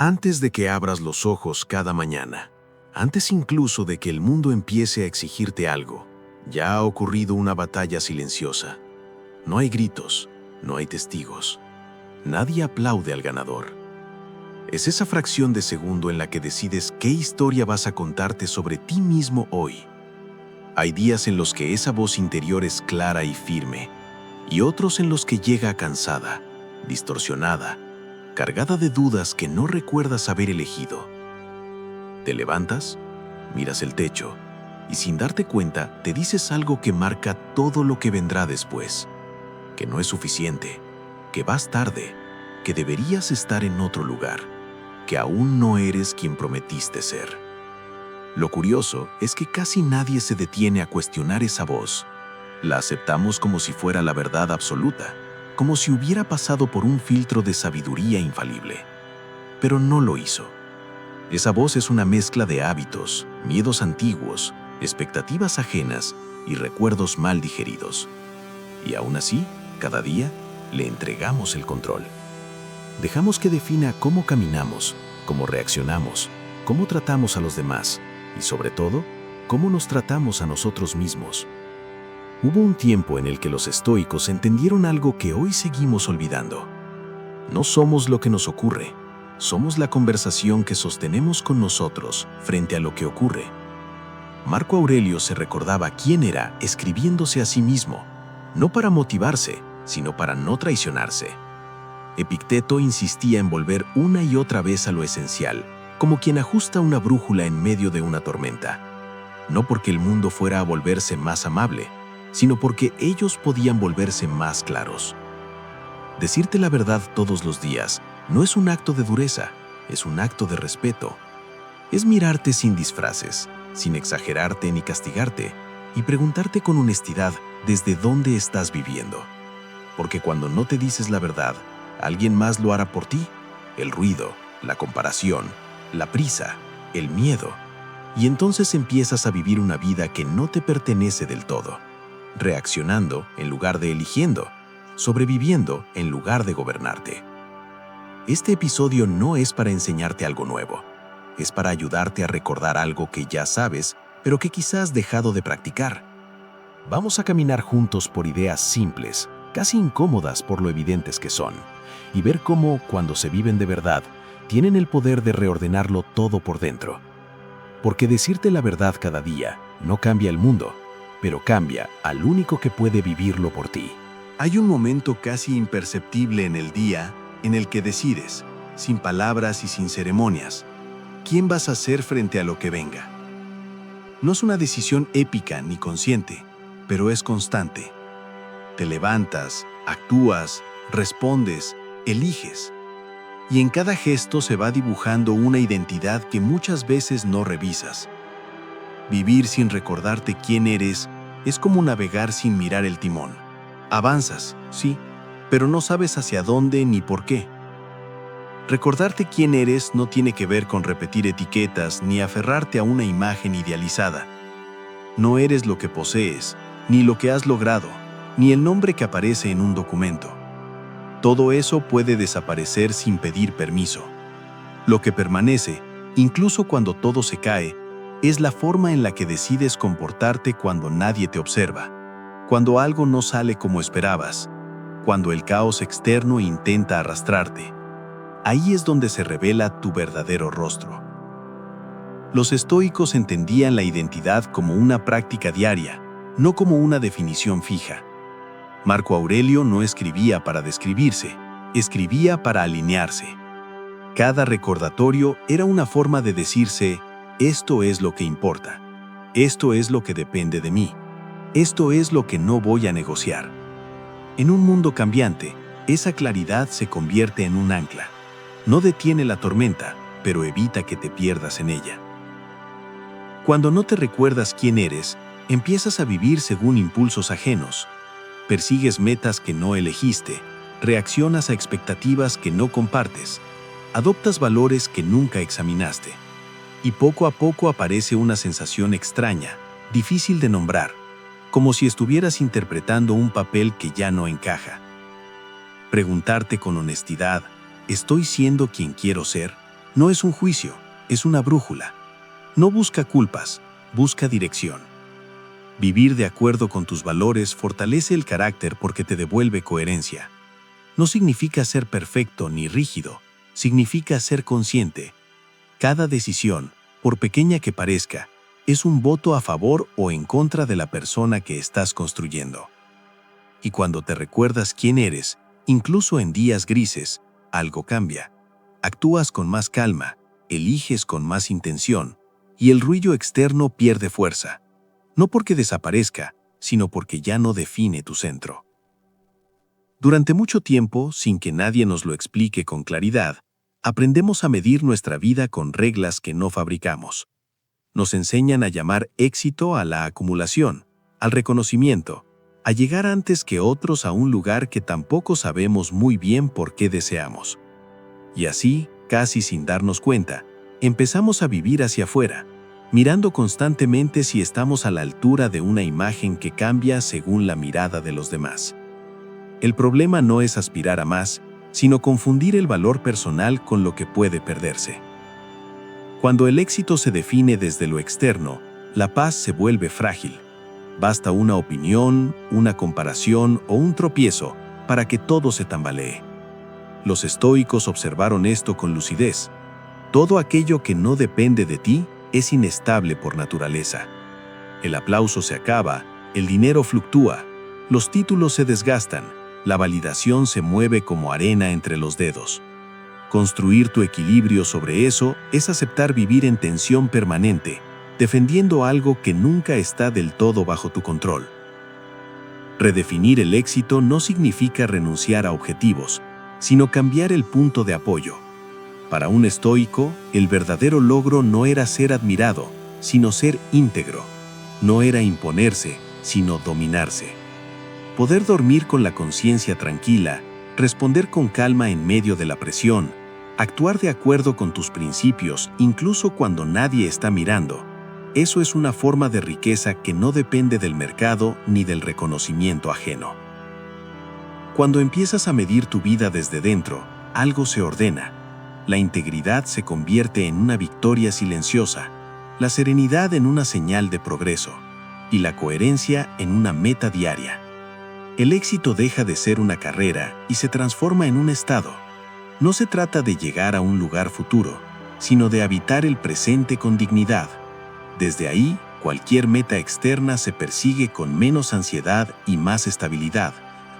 Antes de que abras los ojos cada mañana, antes incluso de que el mundo empiece a exigirte algo, ya ha ocurrido una batalla silenciosa. No hay gritos, no hay testigos. Nadie aplaude al ganador. Es esa fracción de segundo en la que decides qué historia vas a contarte sobre ti mismo hoy. Hay días en los que esa voz interior es clara y firme, y otros en los que llega cansada, distorsionada, cargada de dudas que no recuerdas haber elegido. Te levantas, miras el techo, y sin darte cuenta te dices algo que marca todo lo que vendrá después. Que no es suficiente, que vas tarde, que deberías estar en otro lugar, que aún no eres quien prometiste ser. Lo curioso es que casi nadie se detiene a cuestionar esa voz. La aceptamos como si fuera la verdad absoluta, como si hubiera pasado por un filtro de sabiduría infalible. Pero no lo hizo. Esa voz es una mezcla de hábitos, miedos antiguos, expectativas ajenas y recuerdos mal digeridos. Y aún así, cada día, le entregamos el control. Dejamos que defina cómo caminamos, cómo reaccionamos, cómo tratamos a los demás y, sobre todo, cómo nos tratamos a nosotros mismos. Hubo un tiempo en el que los estoicos entendieron algo que hoy seguimos olvidando. No somos lo que nos ocurre, somos la conversación que sostenemos con nosotros frente a lo que ocurre. Marco Aurelio se recordaba quién era escribiéndose a sí mismo, no para motivarse, sino para no traicionarse. Epicteto insistía en volver una y otra vez a lo esencial, como quien ajusta una brújula en medio de una tormenta. No porque el mundo fuera a volverse más amable, sino porque ellos podían volverse más claros. Decirte la verdad todos los días no es un acto de dureza, es un acto de respeto. Es mirarte sin disfraces, sin exagerarte ni castigarte, y preguntarte con honestidad desde dónde estás viviendo. Porque cuando no te dices la verdad, alguien más lo hará por ti. El ruido, la comparación, la prisa, el miedo. Y entonces empiezas a vivir una vida que no te pertenece del todo. Reaccionando en lugar de eligiendo, sobreviviendo en lugar de gobernarte. Este episodio no es para enseñarte algo nuevo, es para ayudarte a recordar algo que ya sabes, pero que quizás has dejado de practicar. Vamos a caminar juntos por ideas simples, casi incómodas por lo evidentes que son, y ver cómo, cuando se viven de verdad, tienen el poder de reordenarlo todo por dentro. Porque decirte la verdad cada día no cambia el mundo, pero cambia al único que puede vivirlo por ti. Hay un momento casi imperceptible en el día en el que decides, sin palabras y sin ceremonias, quién vas a ser frente a lo que venga. No es una decisión épica ni consciente, pero es constante. Te levantas, actúas, respondes, eliges. Y en cada gesto se va dibujando una identidad que muchas veces no revisas. Vivir sin recordarte quién eres es como navegar sin mirar el timón. Avanzas, sí, pero no sabes hacia dónde ni por qué. Recordarte quién eres no tiene que ver con repetir etiquetas ni aferrarte a una imagen idealizada. No eres lo que posees, ni lo que has logrado, ni el nombre que aparece en un documento. Todo eso puede desaparecer sin pedir permiso. Lo que permanece, incluso cuando todo se cae, es la forma en la que decides comportarte cuando nadie te observa, cuando algo no sale como esperabas, cuando el caos externo intenta arrastrarte. Ahí es donde se revela tu verdadero rostro. Los estoicos entendían la identidad como una práctica diaria, no como una definición fija. Marco Aurelio no escribía para describirse, escribía para alinearse. Cada recordatorio era una forma de decirse: esto es lo que importa, esto es lo que depende de mí, esto es lo que no voy a negociar. En un mundo cambiante, esa claridad se convierte en un ancla. No detiene la tormenta, pero evita que te pierdas en ella. Cuando no te recuerdas quién eres, empiezas a vivir según impulsos ajenos. Persigues metas que no elegiste, reaccionas a expectativas que no compartes, adoptas valores que nunca examinaste. Y poco a poco aparece una sensación extraña, difícil de nombrar, como si estuvieras interpretando un papel que ya no encaja. Preguntarte con honestidad, ¿estoy siendo quien quiero ser? No es un juicio, es una brújula. No busca culpas, busca dirección. Vivir de acuerdo con tus valores fortalece el carácter porque te devuelve coherencia. No significa ser perfecto ni rígido, significa ser consciente. Cada decisión, por pequeña que parezca, es un voto a favor o en contra de la persona que estás construyendo. Y cuando te recuerdas quién eres, incluso en días grises, algo cambia. Actúas con más calma, eliges con más intención, y el ruido externo pierde fuerza. No porque desaparezca, sino porque ya no define tu centro. Durante mucho tiempo, sin que nadie nos lo explique con claridad, aprendemos a medir nuestra vida con reglas que no fabricamos. Nos enseñan a llamar éxito a la acumulación, al reconocimiento, a llegar antes que otros a un lugar que tampoco sabemos muy bien por qué deseamos. Y así, casi sin darnos cuenta, empezamos a vivir hacia afuera, mirando constantemente si estamos a la altura de una imagen que cambia según la mirada de los demás. El problema no es aspirar a más, sino confundir el valor personal con lo que puede perderse. Cuando el éxito se define desde lo externo, la paz se vuelve frágil. Basta una opinión, una comparación o un tropiezo para que todo se tambalee. Los estoicos observaron esto con lucidez. Todo aquello que no depende de ti es inestable por naturaleza. El aplauso se acaba, el dinero fluctúa, los títulos se desgastan, la validación se mueve como arena entre los dedos. Construir tu equilibrio sobre eso es aceptar vivir en tensión permanente, defendiendo algo que nunca está del todo bajo tu control. Redefinir el éxito no significa renunciar a objetivos, sino cambiar el punto de apoyo. Para un estoico, el verdadero logro no era ser admirado, sino ser íntegro. No era imponerse, sino dominarse. Poder dormir con la conciencia tranquila, responder con calma en medio de la presión, actuar de acuerdo con tus principios incluso cuando nadie está mirando. Eso es una forma de riqueza que no depende del mercado ni del reconocimiento ajeno. Cuando empiezas a medir tu vida desde dentro, algo se ordena. La integridad se convierte en una victoria silenciosa, la serenidad en una señal de progreso y la coherencia en una meta diaria. El éxito deja de ser una carrera y se transforma en un estado. No se trata de llegar a un lugar futuro, sino de habitar el presente con dignidad. Desde ahí, cualquier meta externa se persigue con menos ansiedad y más estabilidad,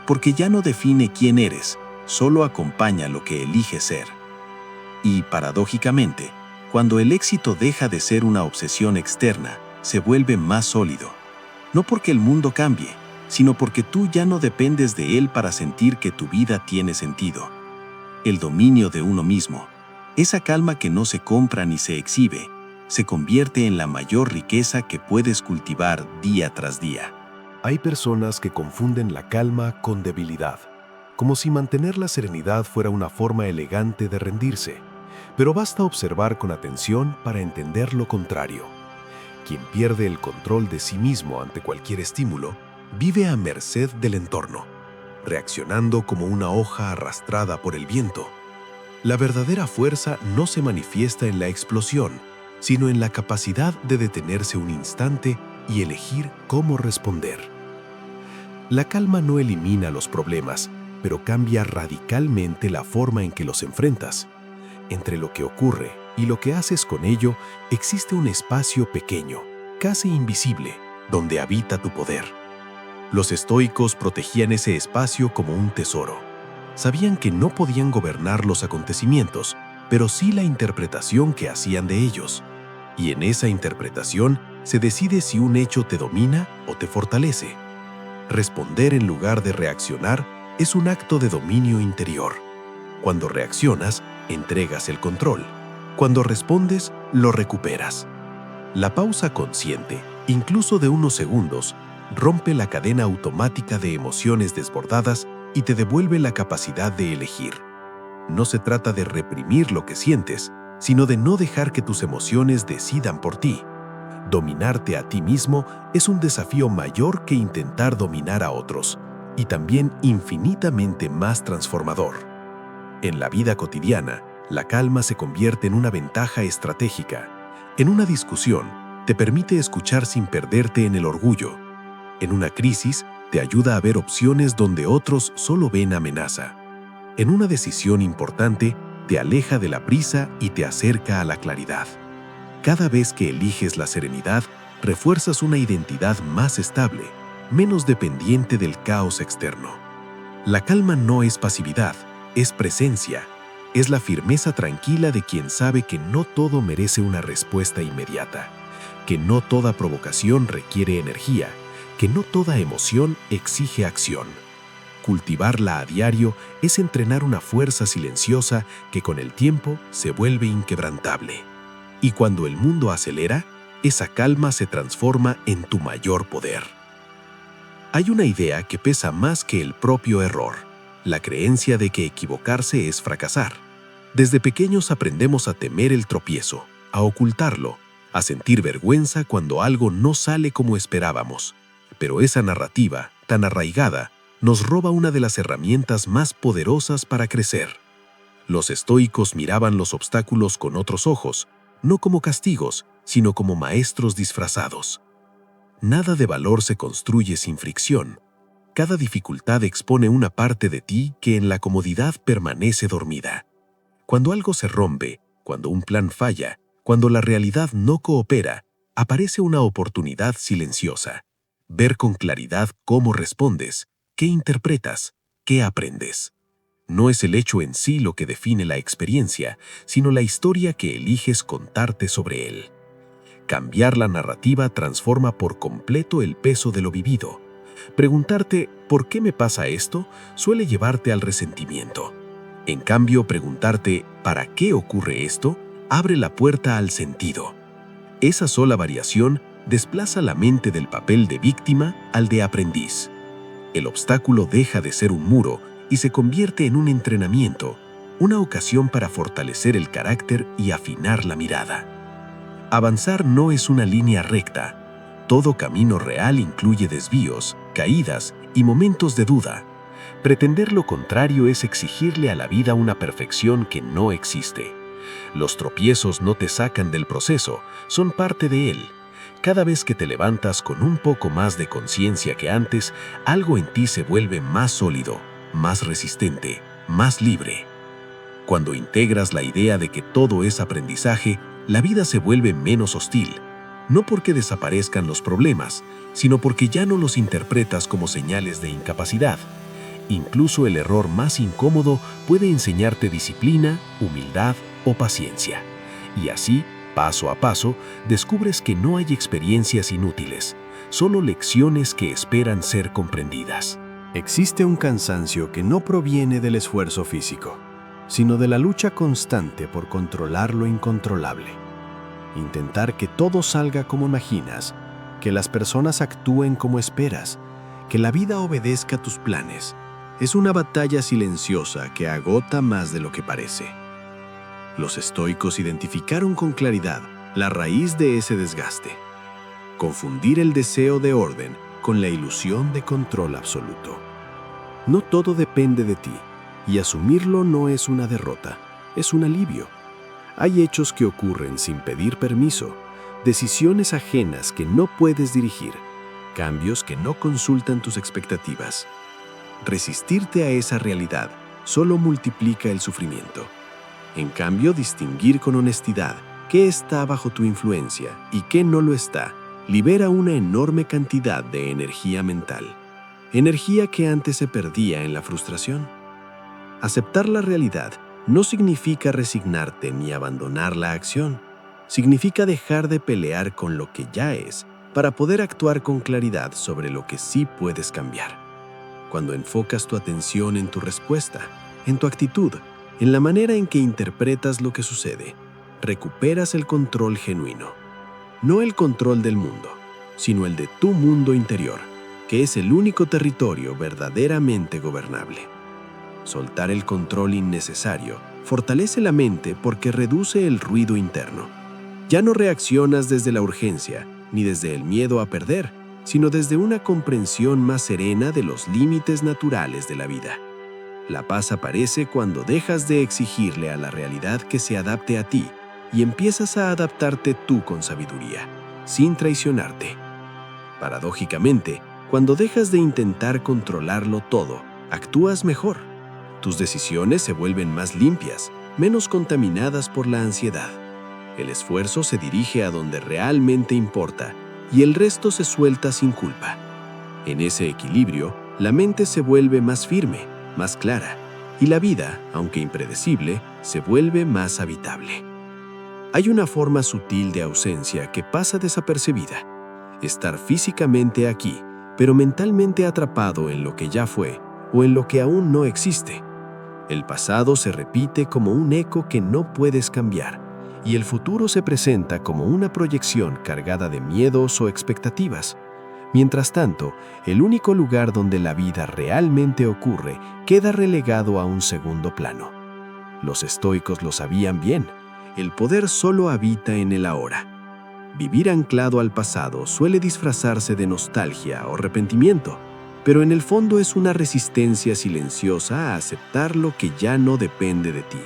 porque ya no define quién eres, solo acompaña lo que eliges ser. Y, paradójicamente, cuando el éxito deja de ser una obsesión externa, se vuelve más sólido. No porque el mundo cambie, sino porque tú ya no dependes de él para sentir que tu vida tiene sentido. El dominio de uno mismo, esa calma que no se compra ni se exhibe, se convierte en la mayor riqueza que puedes cultivar día tras día. Hay personas que confunden la calma con debilidad, como si mantener la serenidad fuera una forma elegante de rendirse, pero basta observar con atención para entender lo contrario. Quien pierde el control de sí mismo ante cualquier estímulo, vive a merced del entorno, reaccionando como una hoja arrastrada por el viento. La verdadera fuerza no se manifiesta en la explosión, sino en la capacidad de detenerse un instante y elegir cómo responder. La calma no elimina los problemas, pero cambia radicalmente la forma en que los enfrentas. Entre lo que ocurre y lo que haces con ello, existe un espacio pequeño, casi invisible, donde habita tu poder. Los estoicos protegían ese espacio como un tesoro. Sabían que no podían gobernar los acontecimientos, pero sí la interpretación que hacían de ellos. Y en esa interpretación se decide si un hecho te domina o te fortalece. Responder en lugar de reaccionar es un acto de dominio interior. Cuando reaccionas, entregas el control. Cuando respondes, lo recuperas. La pausa consciente, incluso de unos segundos, rompe la cadena automática de emociones desbordadas y te devuelve la capacidad de elegir. No se trata de reprimir lo que sientes, sino de no dejar que tus emociones decidan por ti. Dominarte a ti mismo es un desafío mayor que intentar dominar a otros, y también infinitamente más transformador. En la vida cotidiana, La calma se convierte en una ventaja estratégica. En una discusión, te permite escuchar sin perderte en el orgullo. En una crisis, te ayuda a ver opciones donde otros solo ven amenaza. En una decisión importante, te aleja de la prisa y te acerca a la claridad. Cada vez que eliges la serenidad, refuerzas una identidad más estable, menos dependiente del caos externo. La calma no es pasividad, es presencia. Es la firmeza tranquila de quien sabe que no todo merece una respuesta inmediata, que no toda provocación requiere energía, que no toda emoción exige acción. Cultivarla a diario es entrenar una fuerza silenciosa que con el tiempo se vuelve inquebrantable. Y cuando el mundo acelera, esa calma se transforma en tu mayor poder. Hay una idea que pesa más que el propio error, la creencia de que equivocarse es fracasar. Desde pequeños aprendemos a temer el tropiezo, a ocultarlo, a sentir vergüenza cuando algo no sale como esperábamos. Pero esa narrativa, tan arraigada, nos roba una de las herramientas más poderosas para crecer. Los estoicos miraban los obstáculos con otros ojos, no como castigos, sino como maestros disfrazados. Nada de valor se construye sin fricción. Cada dificultad expone una parte de ti que en la comodidad permanece dormida. Cuando algo se rompe, cuando un plan falla, cuando la realidad no coopera, aparece una oportunidad silenciosa. Ver con claridad cómo respondes, qué interpretas, qué aprendes. No es el hecho en sí lo que define la experiencia, sino la historia que eliges contarte sobre él. Cambiar la narrativa transforma por completo el peso de lo vivido. Preguntarte ¿por qué me pasa esto? Suele llevarte al resentimiento. En cambio, preguntarte ¿para qué ocurre esto? Abre la puerta al sentido. Esa sola variación desplaza la mente del papel de víctima al de aprendiz. El obstáculo deja de ser un muro y se convierte en un entrenamiento, una ocasión para fortalecer el carácter y afinar la mirada. Avanzar no es una línea recta. Todo camino real incluye desvíos, caídas y momentos de duda. Pretender lo contrario es exigirle a la vida una perfección que no existe. Los tropiezos no te sacan del proceso, son parte de él. Cada vez que te levantas con un poco más de conciencia que antes, algo en ti se vuelve más sólido, más resistente, más libre. Cuando integras la idea de que todo es aprendizaje, la vida se vuelve menos hostil. No porque desaparezcan los problemas, sino porque ya no los interpretas como señales de incapacidad. Incluso el error más incómodo puede enseñarte disciplina, humildad o paciencia. Y así, paso a paso, descubres que no hay experiencias inútiles, solo lecciones que esperan ser comprendidas. Existe un cansancio que no proviene del esfuerzo físico, sino de la lucha constante por controlar lo incontrolable. Intentar que todo salga como imaginas, que las personas actúen como esperas, que la vida obedezca tus planes, es una batalla silenciosa que agota más de lo que parece. Los estoicos identificaron con claridad la raíz de ese desgaste: confundir el deseo de orden con la ilusión de control absoluto. No todo depende de ti, y asumirlo no es una derrota, es un alivio. Hay hechos que ocurren sin pedir permiso, decisiones ajenas que no puedes dirigir, cambios que no consultan tus expectativas. Resistirte a esa realidad solo multiplica el sufrimiento. En cambio, distinguir con honestidad qué está bajo tu influencia y qué no lo está, libera una enorme cantidad de energía mental. Energía que antes se perdía en la frustración. Aceptar la realidad no significa resignarte ni abandonar la acción. Significa dejar de pelear con lo que ya es para poder actuar con claridad sobre lo que sí puedes cambiar. Cuando enfocas tu atención en tu respuesta, en tu actitud, en la manera en que interpretas lo que sucede, recuperas el control genuino. No el control del mundo, sino el de tu mundo interior, que es el único territorio verdaderamente gobernable. Soltar el control innecesario fortalece la mente porque reduce el ruido interno. Ya no reaccionas desde la urgencia ni desde el miedo a perder, sino desde una comprensión más serena de los límites naturales de la vida. La paz aparece cuando dejas de exigirle a la realidad que se adapte a ti y empiezas a adaptarte tú con sabiduría, sin traicionarte. Paradójicamente, cuando dejas de intentar controlarlo todo, actúas mejor. Tus decisiones se vuelven más limpias, menos contaminadas por la ansiedad. El esfuerzo se dirige a donde realmente importa y el resto se suelta sin culpa. En ese equilibrio, la mente se vuelve más firme, más clara, y la vida, aunque impredecible, se vuelve más habitable. Hay una forma sutil de ausencia que pasa desapercibida. Estar físicamente aquí, pero mentalmente atrapado en lo que ya fue o en lo que aún no existe. El pasado se repite como un eco que no puedes cambiar, y el futuro se presenta como una proyección cargada de miedos o expectativas. Mientras tanto, el único lugar donde la vida realmente ocurre queda relegado a un segundo plano. Los estoicos lo sabían bien. El poder solo habita en el ahora. Vivir anclado al pasado suele disfrazarse de nostalgia o arrepentimiento, pero en el fondo es una resistencia silenciosa a aceptar lo que ya no depende de ti.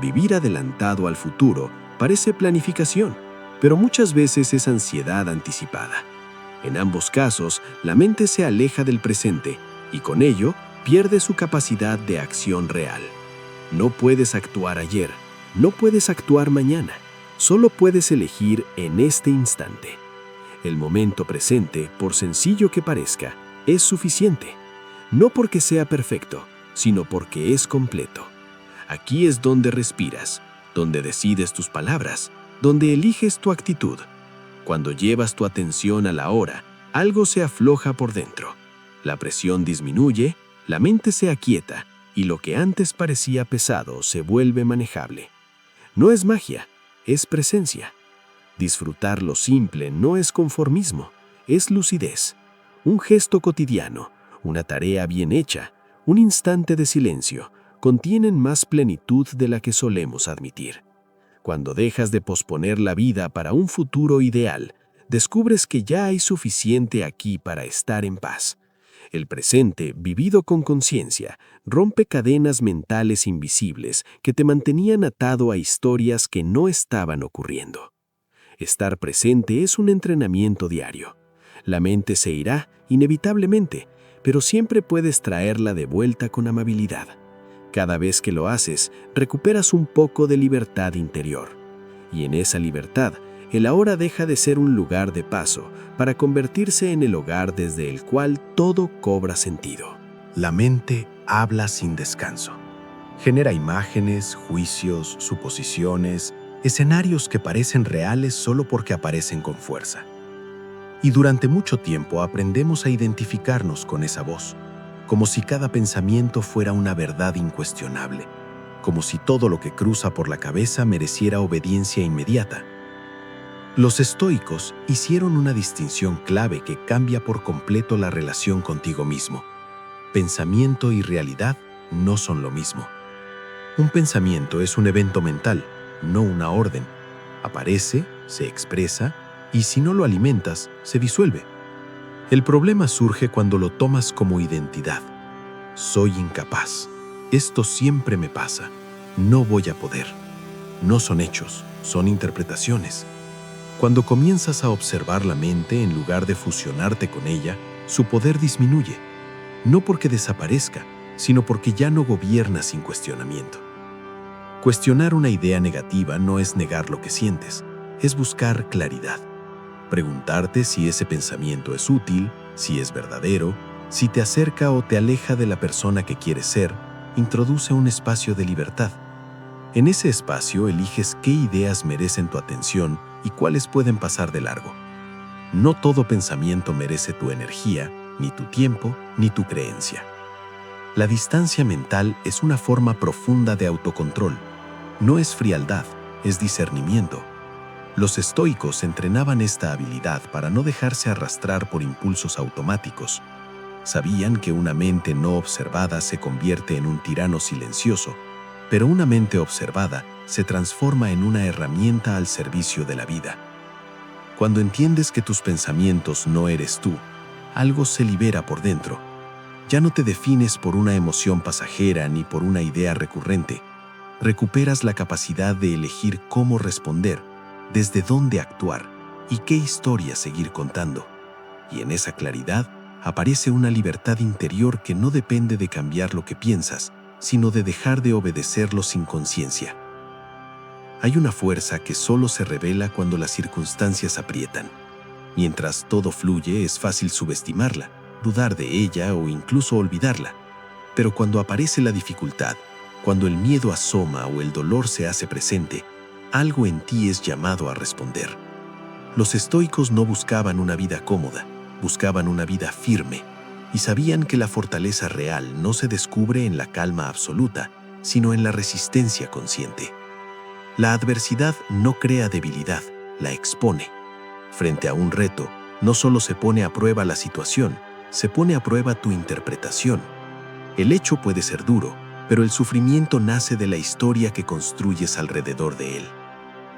Vivir adelantado al futuro parece planificación, pero muchas veces es ansiedad anticipada. En ambos casos, la mente se aleja del presente y con ello pierde su capacidad de acción real. No puedes actuar ayer, no puedes actuar mañana, solo puedes elegir en este instante. El momento presente, por sencillo que parezca, es suficiente. No porque sea perfecto, sino porque es completo. Aquí es donde respiras, donde decides tus palabras, donde eliges tu actitud. Cuando llevas tu atención a la hora, algo se afloja por dentro. La presión disminuye, la mente se aquieta y lo que antes parecía pesado se vuelve manejable. No es magia, es presencia. Disfrutar lo simple no es conformismo, es lucidez. Un gesto cotidiano, una tarea bien hecha, un instante de silencio, contienen más plenitud de la que solemos admitir. Cuando dejas de posponer la vida para un futuro ideal, descubres que ya hay suficiente aquí para estar en paz. El presente, vivido con conciencia, rompe cadenas mentales invisibles que te mantenían atado a historias que no estaban ocurriendo. Estar presente es un entrenamiento diario. La mente se irá, inevitablemente, pero siempre puedes traerla de vuelta con amabilidad. Cada vez que lo haces, recuperas un poco de libertad interior. Y en esa libertad, el ahora deja de ser un lugar de paso para convertirse en el hogar desde el cual todo cobra sentido. La mente habla sin descanso. Genera imágenes, juicios, suposiciones, escenarios que parecen reales solo porque aparecen con fuerza. Y durante mucho tiempo aprendemos a identificarnos con esa voz, como si cada pensamiento fuera una verdad incuestionable, como si todo lo que cruza por la cabeza mereciera obediencia inmediata. Los estoicos hicieron una distinción clave que cambia por completo la relación contigo mismo. Pensamiento y realidad no son lo mismo. Un pensamiento es un evento mental, no una orden. Aparece, se expresa, y si no lo alimentas, se disuelve. El problema surge cuando lo tomas como identidad. Soy incapaz. Esto siempre me pasa. No voy a poder. No son hechos, son interpretaciones. Cuando comienzas a observar la mente en lugar de fusionarte con ella, su poder disminuye. No porque desaparezca, sino porque ya no gobierna sin cuestionamiento. Cuestionar una idea negativa no es negar lo que sientes, es buscar claridad. Preguntarte si ese pensamiento es útil, si es verdadero, si te acerca o te aleja de la persona que quieres ser, introduce un espacio de libertad. En ese espacio eliges qué ideas merecen tu atención y cuáles pueden pasar de largo. No todo pensamiento merece tu energía, ni tu tiempo, ni tu creencia. La distancia mental es una forma profunda de autocontrol. No es frialdad, es discernimiento. Los estoicos entrenaban esta habilidad para no dejarse arrastrar por impulsos automáticos. Sabían que una mente no observada se convierte en un tirano silencioso, pero una mente observada se transforma en una herramienta al servicio de la vida. Cuando entiendes que tus pensamientos no eres tú, algo se libera por dentro. Ya no te defines por una emoción pasajera ni por una idea recurrente. Recuperas la capacidad de elegir cómo responder, desde dónde actuar y qué historia seguir contando. Y en esa claridad aparece una libertad interior que no depende de cambiar lo que piensas, sino de dejar de obedecerlo sin conciencia. Hay una fuerza que solo se revela cuando las circunstancias aprietan. Mientras todo fluye, es fácil subestimarla, dudar de ella o incluso olvidarla. Pero cuando aparece la dificultad, cuando el miedo asoma o el dolor se hace presente, algo en ti es llamado a responder. Los estoicos no buscaban una vida cómoda, buscaban una vida firme, y sabían que la fortaleza real no se descubre en la calma absoluta, sino en la resistencia consciente. La adversidad no crea debilidad, la expone. Frente a un reto, no solo se pone a prueba la situación, se pone a prueba tu interpretación. El hecho puede ser duro, pero el sufrimiento nace de la historia que construyes alrededor de él.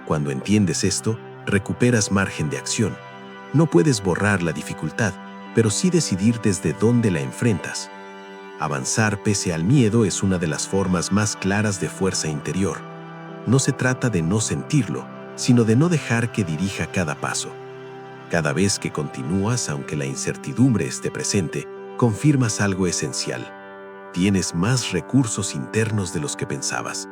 Cuando entiendes esto, recuperas margen de acción. No puedes borrar la dificultad, pero sí decidir desde dónde la enfrentas. Avanzar pese al miedo es una de las formas más claras de fuerza interior. No se trata de no sentirlo, sino de no dejar que dirija cada paso. Cada vez que continúas, aunque la incertidumbre esté presente, confirmas algo esencial. Tienes más recursos internos de los que pensabas.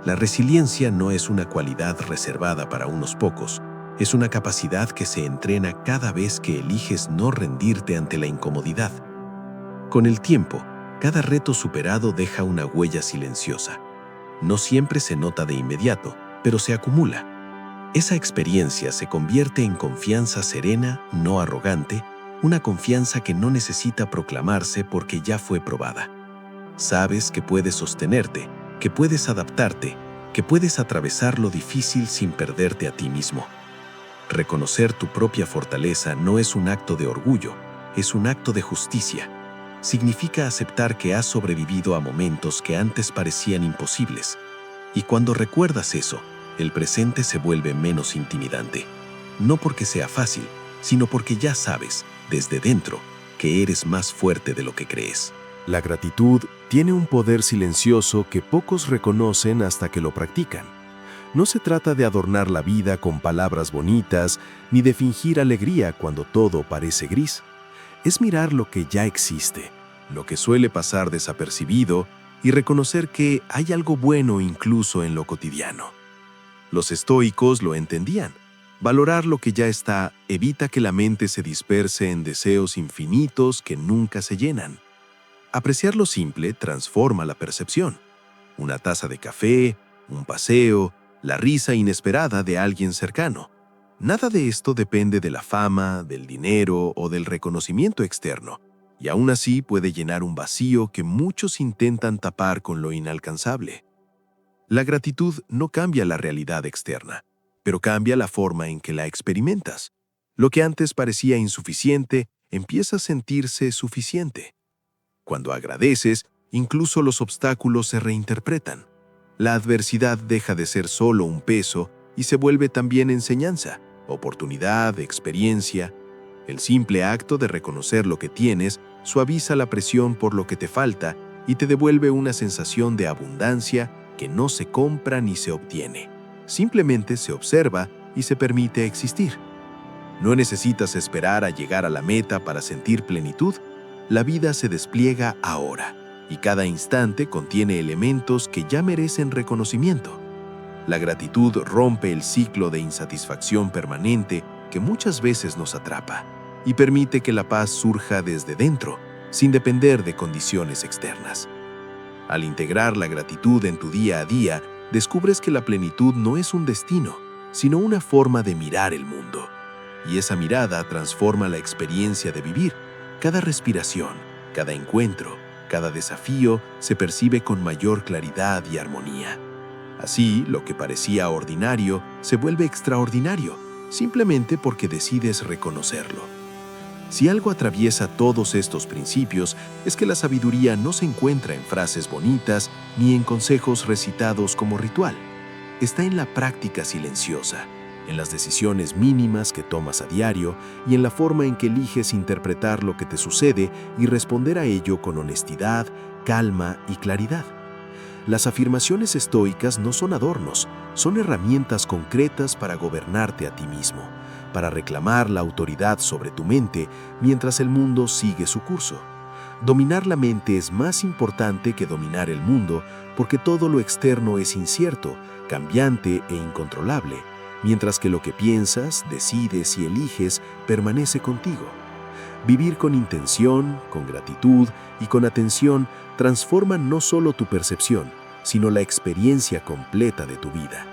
La resiliencia no es una cualidad reservada para unos pocos, es una capacidad que se entrena cada vez que eliges no rendirte ante la incomodidad. Con el tiempo, cada reto superado deja una huella silenciosa. No siempre se nota de inmediato, pero se acumula. Esa experiencia se convierte en confianza serena, no arrogante, una confianza que no necesita proclamarse porque ya fue probada. Sabes que puedes sostenerte, que puedes adaptarte, que puedes atravesar lo difícil sin perderte a ti mismo. Reconocer tu propia fortaleza no es un acto de orgullo, es un acto de justicia. Significa aceptar que has sobrevivido a momentos que antes parecían imposibles. Y cuando recuerdas eso, el presente se vuelve menos intimidante. No porque sea fácil, sino porque ya sabes, desde dentro, que eres más fuerte de lo que crees. La gratitud tiene un poder silencioso que pocos reconocen hasta que lo practican. No se trata de adornar la vida con palabras bonitas, ni de fingir alegría cuando todo parece gris. Es mirar lo que ya existe, lo que suele pasar desapercibido, y reconocer que hay algo bueno incluso en lo cotidiano. Los estoicos lo entendían. Valorar lo que ya está evita que la mente se disperse en deseos infinitos que nunca se llenan. Apreciar lo simple transforma la percepción. Una taza de café, un paseo, la risa inesperada de alguien cercano. Nada de esto depende de la fama, del dinero o del reconocimiento externo, y aún así puede llenar un vacío que muchos intentan tapar con lo inalcanzable. La gratitud no cambia la realidad externa, pero cambia la forma en que la experimentas. Lo que antes parecía insuficiente empieza a sentirse suficiente. Cuando agradeces, incluso los obstáculos se reinterpretan. La adversidad deja de ser solo un peso y se vuelve también enseñanza, oportunidad, experiencia. El simple acto de reconocer lo que tienes suaviza la presión por lo que te falta y te devuelve una sensación de abundancia que no se compra ni se obtiene. Simplemente se observa y se permite existir. No necesitas esperar a llegar a la meta para sentir plenitud. La vida se despliega ahora, y cada instante contiene elementos que ya merecen reconocimiento. La gratitud rompe el ciclo de insatisfacción permanente que muchas veces nos atrapa, y permite que la paz surja desde dentro, sin depender de condiciones externas. Al integrar la gratitud en tu día a día, descubres que la plenitud no es un destino, sino una forma de mirar el mundo. Y esa mirada transforma la experiencia de vivir. Cada respiración, cada encuentro, cada desafío se percibe con mayor claridad y armonía. Así, lo que parecía ordinario se vuelve extraordinario, simplemente porque decides reconocerlo. Si algo atraviesa todos estos principios, es que la sabiduría no se encuentra en frases bonitas ni en consejos recitados como ritual. Está en la práctica silenciosa, en las decisiones mínimas que tomas a diario y en la forma en que eliges interpretar lo que te sucede y responder a ello con honestidad, calma y claridad. Las afirmaciones estoicas no son adornos, son herramientas concretas para gobernarte a ti mismo, para reclamar la autoridad sobre tu mente mientras el mundo sigue su curso. Dominar la mente es más importante que dominar el mundo porque todo lo externo es incierto, cambiante e incontrolable, mientras que lo que piensas, decides y eliges permanece contigo. Vivir con intención, con gratitud y con atención transforma no solo tu percepción, sino la experiencia completa de tu vida.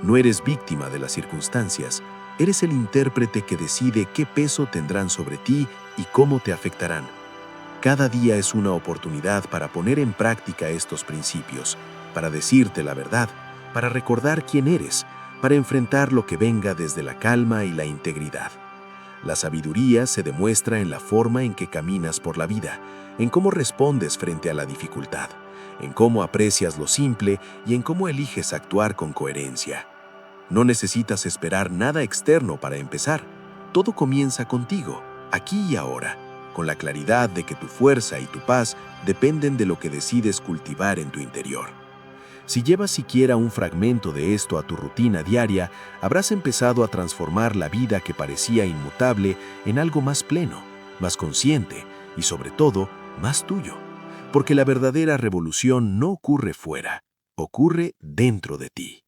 No eres víctima de las circunstancias, eres el intérprete que decide qué peso tendrán sobre ti y cómo te afectarán. Cada día es una oportunidad para poner en práctica estos principios, para decirte la verdad, para recordar quién eres, para enfrentar lo que venga desde la calma y la integridad. La sabiduría se demuestra en la forma en que caminas por la vida, en cómo respondes frente a la dificultad, en cómo aprecias lo simple y en cómo eliges actuar con coherencia. No necesitas esperar nada externo para empezar. Todo comienza contigo, aquí y ahora, con la claridad de que tu fuerza y tu paz dependen de lo que decides cultivar en tu interior. Si llevas siquiera un fragmento de esto a tu rutina diaria, habrás empezado a transformar la vida que parecía inmutable en algo más pleno, más consciente y, sobre todo, más tuyo. Porque la verdadera revolución no ocurre fuera, ocurre dentro de ti.